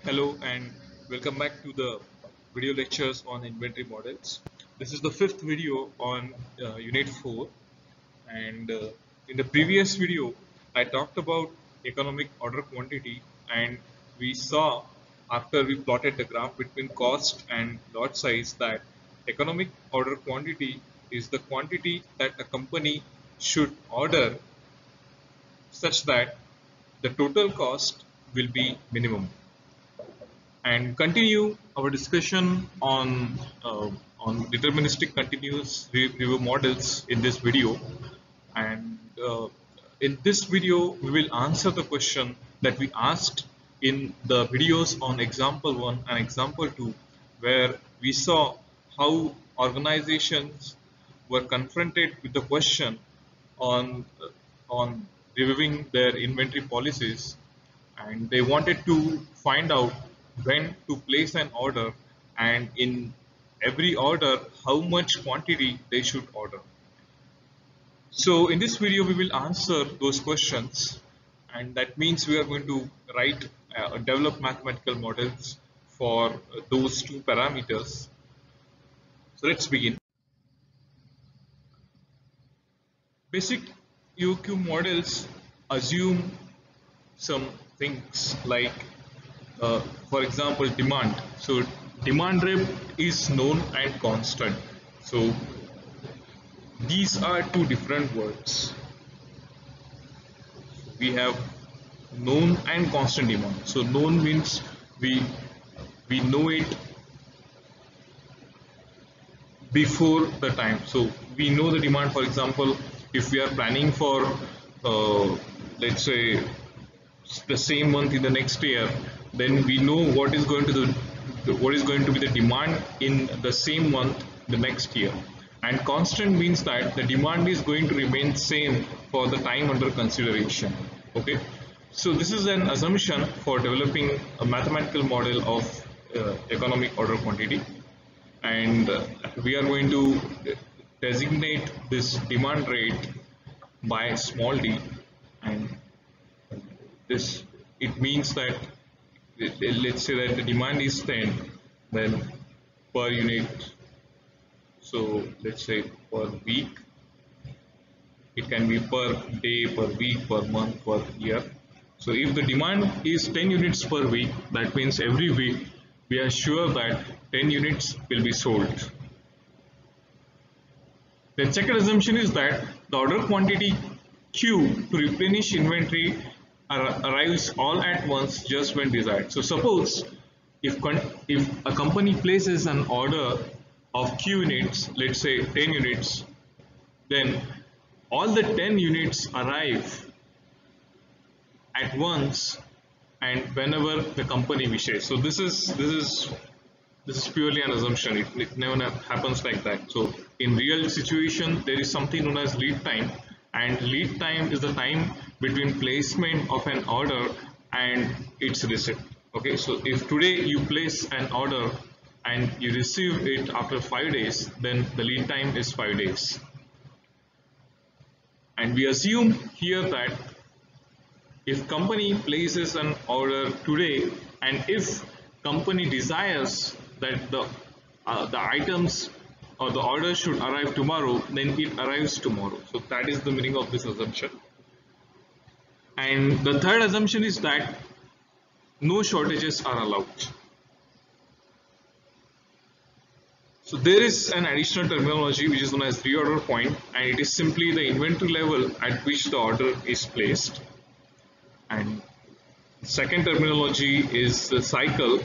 Hello and welcome back to the video lectures on inventory models. This is the fifth video on Unit 4, and in the previous video I talked about economic order quantity, and we saw after we plotted the graph between cost and lot size that economic order quantity is the quantity that a company should order such that the total cost will be minimum, and continue our discussion on deterministic continuous review models in this video. And in this video, we will answer the question that we asked in the videos on example 1 and example 2, where we saw how organizations were confronted with the question on on reviewing their inventory policies, and they wanted to find out when to place an order, and in every order how much quantity they should order. So in this video we will answer those questions, and that means we are going to write develop mathematical models for those two parameters. So let's begin. Basic EOQ models assume some things like, for example, demand. So demand rep is known and constant. So these are two different words. We have known and constant demand. So known means we know it before the time. So we know the demand. For example, if we are planning for let's say the same month in the next year, then we know what is going to be the demand in the same month the next year. And constant means that the demand is going to remain same for the time under consideration. Okay, so this is an assumption for developing a mathematical model of economic order quantity, and we are going to designate this demand rate by small d, and this it means that, let's say that the demand is 10, then per unit, so let's say per week, it can be per day, per week, per month, per year. So if the demand is 10 units per week, that means every week we are sure that 10 units will be sold. The second assumption is that the order quantity Q to replenish inventory arrives all at once just when desired. So suppose if a company places an order of Q units, let's say 10 units, then all the 10 units arrive at once and whenever the company wishes. So this is purely an assumption. It never happens like that. So in real situation there is something known as lead time, and lead time is the time between placement of an order and its receipt. Okay, so if today you place an order and you receive it after 5 days, then the lead time is 5 days. And we assume here that if company places an order today, and if company desires that the items or the order should arrive tomorrow, then it arrives tomorrow. So that is the meaning of this assumption. And the third assumption is that no shortages are allowed. So there is an additional terminology which is known as reorder point, and it is simply the inventory level at which the order is placed. And second terminology is the cycle,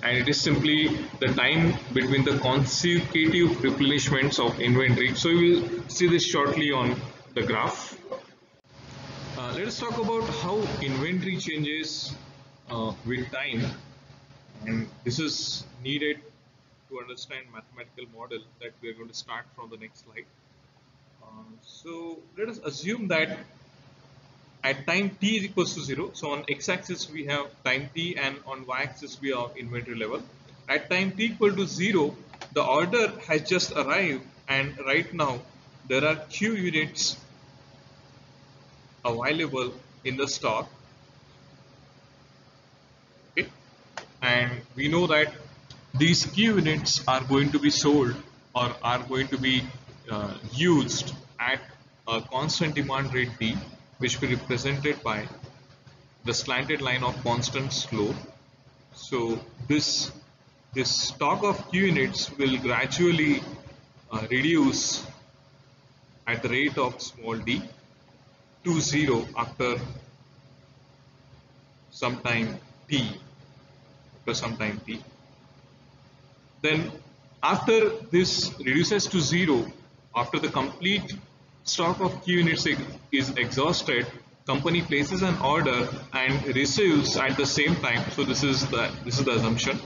and it is simply the time between the consecutive replenishments of inventory. So we will see this shortly on the graph. Let us talk about how inventory changes with time, and this is needed to understand mathematical model that we are going to start from the next slide. So let us assume that at time t is equals to 0, so on x-axis we have time t and on y-axis we have inventory level. At time t equal to 0, the order has just arrived, and right now there are Q units available in the stock. Okay. and we know that these Q units are going to be sold or are going to be used at a constant demand rate D, which will be represented by the slanted line of constant slope. So this stock of Q units will gradually reduce at the rate of small d to 0 after some time t. Then after this reduces to 0, after the complete stock of Q units is exhausted, company places an order and receives at the same time. So this is the assumption,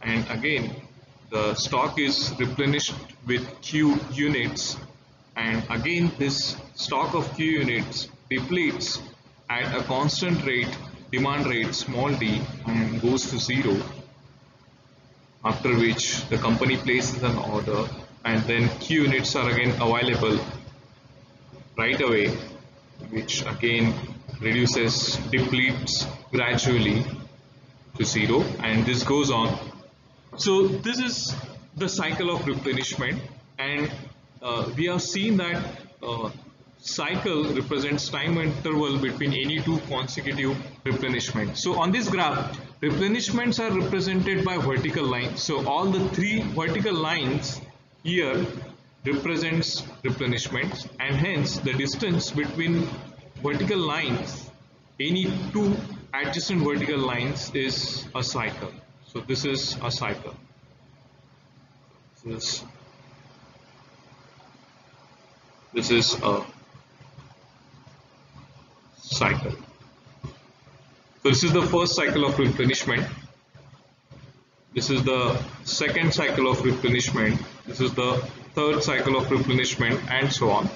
and again the stock is replenished with Q units, and again this stock of Q units depletes at a constant rate, demand rate small d, and goes to 0, after which the company places an order, and then Q units are again available right away, which again depletes gradually to 0, and this goes on. So this is the cycle of replenishment, and we have seen that cycle represents time interval between any two consecutive replenishments. So on this graph, replenishments are represented by vertical lines. So all the three vertical lines here represents replenishments, and hence the distance between vertical lines, any two adjacent vertical lines, is a cycle. So this is a cycle. This is a cycle. So this is the first cycle of replenishment. This is the second cycle of replenishment. This is the third cycle of replenishment, and so on.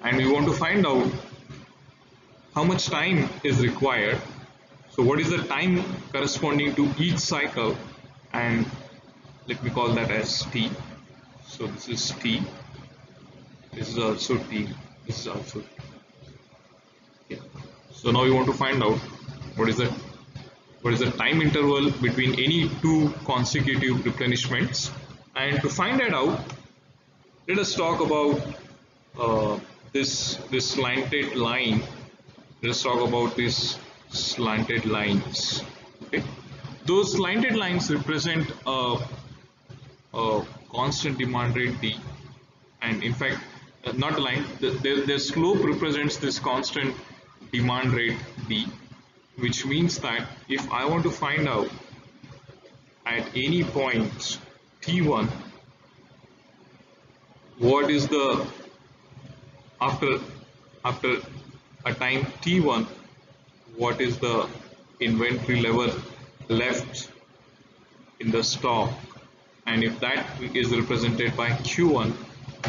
And we want to find out how much time is required. So what is the time corresponding to each cycle, and let me call that as t. So this is t, this is also t, this is also t. Okay. So now we want to find out what is the time interval between any two consecutive replenishments, and to find that out, let us talk about this slanted line. Let us talk about these slanted lines. Okay, those slanted lines represent a constant demand rate d, and in fact not a line, their slope represents this constant demand rate d, which means that if I want to find out at any point t1 what is the after a time t1 what is the inventory level left in the stock, and if that is represented by q1,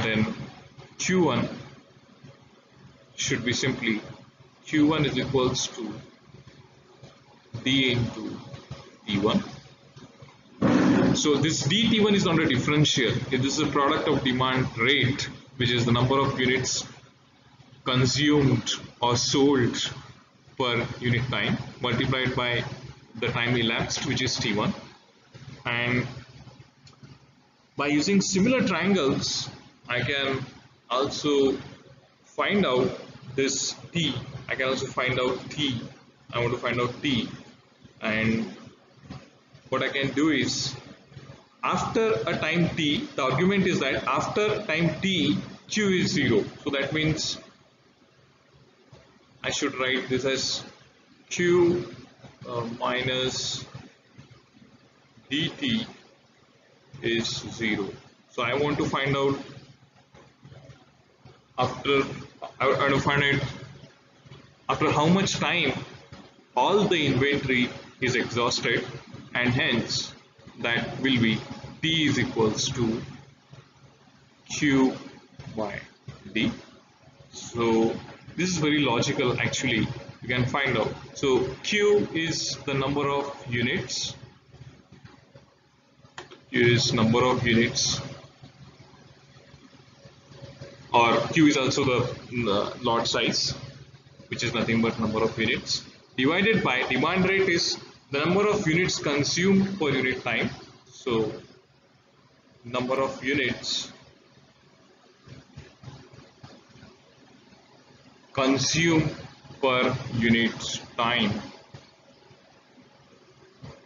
then q1 should be simply q1 is equals to d into t1. So this dt1 is not a differential. This is a product of demand rate, which is the number of units consumed or sold per unit time, multiplied by the time elapsed, which is t1. And by using similar triangles, I can also find out this t. I can also find out t. I want to find out t, and what I can do is, after a time t, the argument is that after time t, q is 0. So that means I should write this as q minus dt is 0. So I want to find out after how much time all the inventory is exhausted, and hence that will be t is equals to q by d. So this is very logical actually, you can find out. So q is the number of units, or q is also the lot size, which is nothing but number of units, divided by demand rate is the number of units consumed per unit time. So number of units consumed per unit time,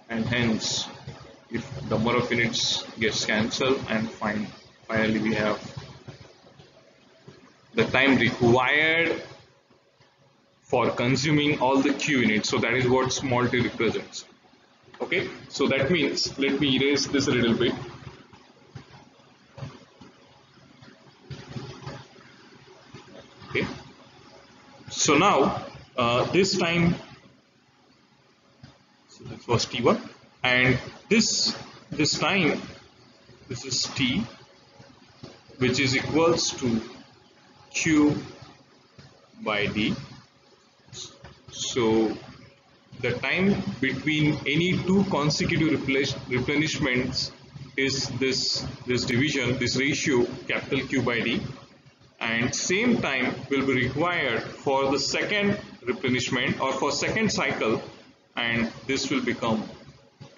and hence if number of units gets cancelled, and finally we have the time required for consuming all the q units. So that is what small t represents. Okay, so that means, let me erase this a little bit. Okay, so now this time, so this was t1, and this time, this is t, which is equals to q by d. So the time between any two consecutive replenishments is this division, this ratio, capital Q by D, and same time will be required for the second replenishment or for second cycle, and this will become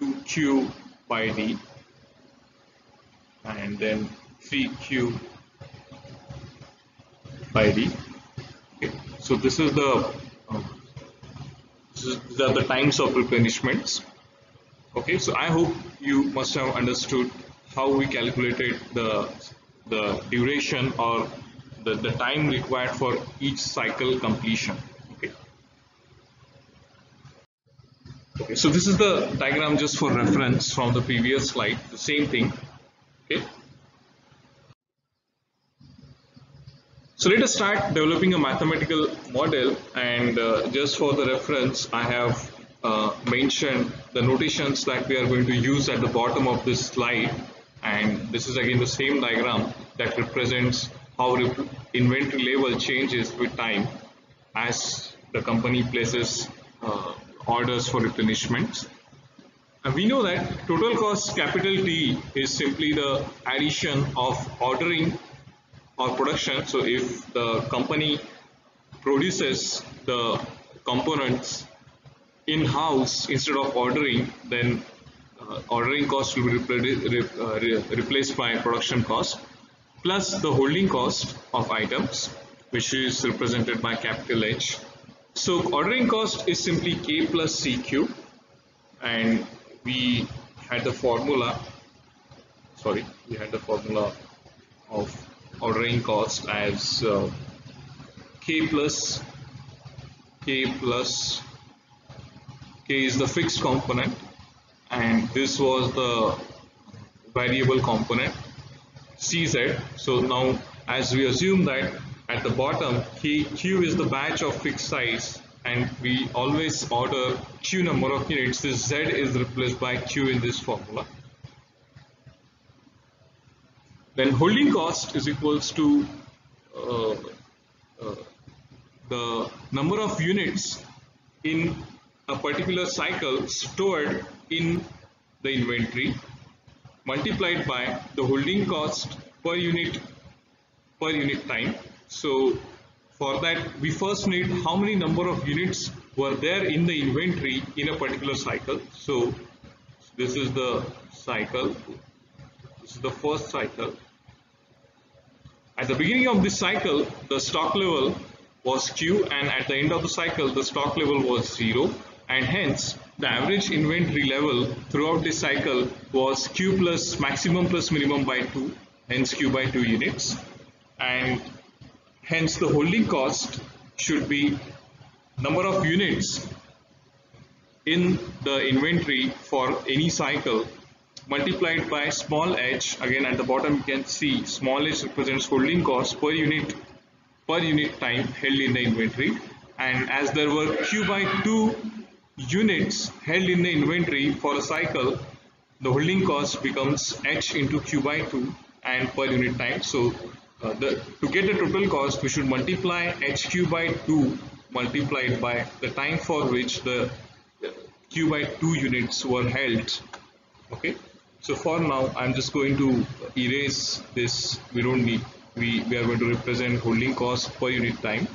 2Q by D and then 3Q by D. Okay, so this is these are the times of replenishments. Okay, so I hope you must have understood how we calculated the duration or the time required for each cycle completion. Okay. Okay, so this is the diagram just for reference from the previous slide, the same thing. Okay. So let us start developing a mathematical model, and just for the reference I have mentioned the notations that we are going to use at the bottom of this slide, and this is again the same diagram that represents how inventory level changes with time as the company places orders for replenishments. And we know that total cost capital T is simply the addition of ordering or production. So if the company produces the components in-house instead of ordering, then ordering cost will be replaced by production cost plus the holding cost of items, which is represented by capital H. So ordering cost is simply K plus CQ, and we had the formula of ordering cost as K is the fixed component, and this was the variable component CZ. So now, as we assume that at the bottom Q is the batch of fixed size, and we always order Q number of units, this Z is replaced by Q in this formula. Then holding cost is equals to the number of units in a particular cycle stored in the inventory multiplied by the holding cost per unit time. So for that we first need how many number of units were there in the inventory in a particular cycle. So this is the cycle, this is the first cycle. At the beginning of this cycle, the stock level was Q, and at the end of the cycle, the stock level was 0, and hence the average inventory level throughout this cycle was Q plus maximum plus minimum by 2, hence Q by 2 units, and hence the holding cost should be number of units in the inventory for any cycle multiplied by small h. Again at the bottom you can see small h represents holding cost per unit time held in the inventory, and as there were Q by 2 units held in the inventory for a cycle, the holding cost becomes h into Q by 2 and per unit time. So to get the total cost, we should multiply HQ by 2 multiplied by the time for which the Q by 2 units were held. Okay, so for now I'm just going to erase this. We don't need, we are going to represent holding cost per unit time,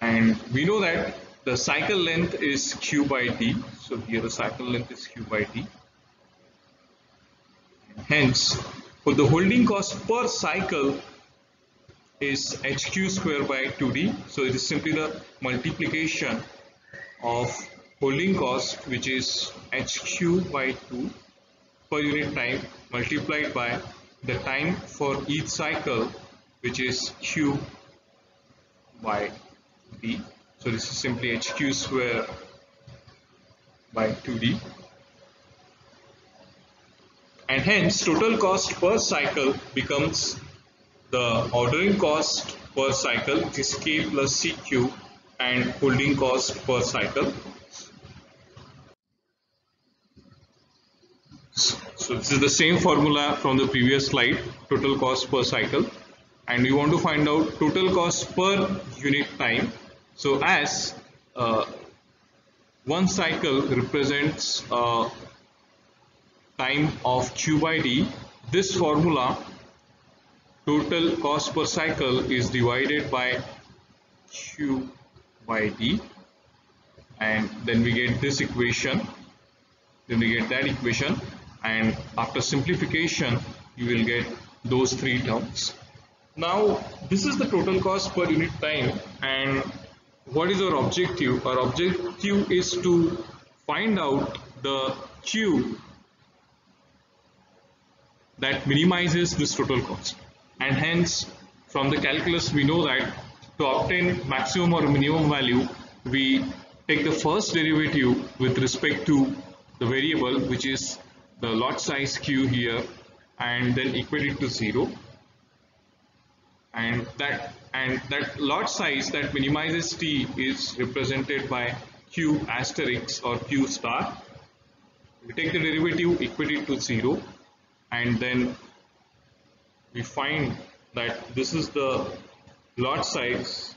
and we know that the cycle length is Q by D. So here the cycle length is Q by D. Hence, for the holding cost per cycle is HQ square by 2D. So it is simply the multiplication of holding cost, which is HQ by 2 per unit time, multiplied by the time for each cycle, which is Q by D. So this is simply HQ square by 2D. And hence total cost per cycle becomes the ordering cost per cycle, which is K plus CQ, and holding cost per cycle. So this is the same formula from the previous slide, total cost per cycle, and we want to find out total cost per unit time. So as one cycle represents time of Q by D, this formula, total cost per cycle, is divided by Q by D, and then we get this equation, then we get that equation, and after simplification you will get those three terms. Now this is the total cost per unit time, and what is our objective? Our objective is to find out the Q that minimizes this total cost, and hence from the calculus we know that to obtain maximum or minimum value, we take the first derivative with respect to the variable, which is the lot size Q here, and then equate it to 0, and that lot size that minimizes T is represented by Q asterisk or Q star. We take the derivative, equate it to 0, and then we find that this is the lot size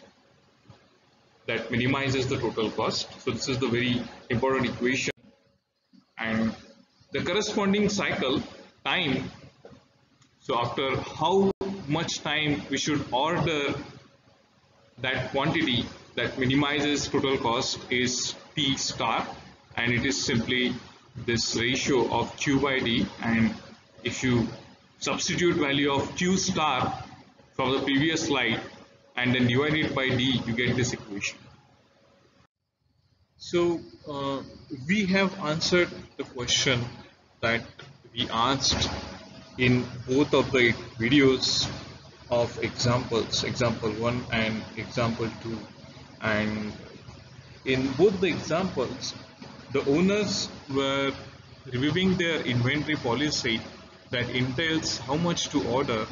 that minimizes the total cost. So this is the very important equation, and the corresponding cycle time, so after how much time we should order that quantity that minimizes total cost, is T star, and it is simply this ratio of Q by D, and if you substitute value of Q star from the previous slide and then divide it by D, you get this equation. So we have answered the question that we asked in both of the videos of examples, example 1 and example 2, and in both the examples the owners were reviewing their inventory policy that entails how much to order,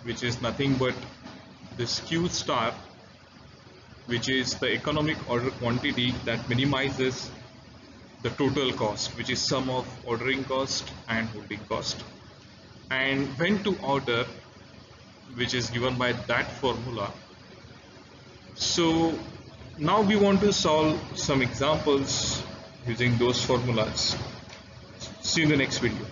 which is nothing but this Q star, which is the economic order quantity that minimizes the total cost, which is sum of ordering cost and holding cost, and when to order, which is given by that formula. So now we want to solve some examples using those formulas. See you in the next video.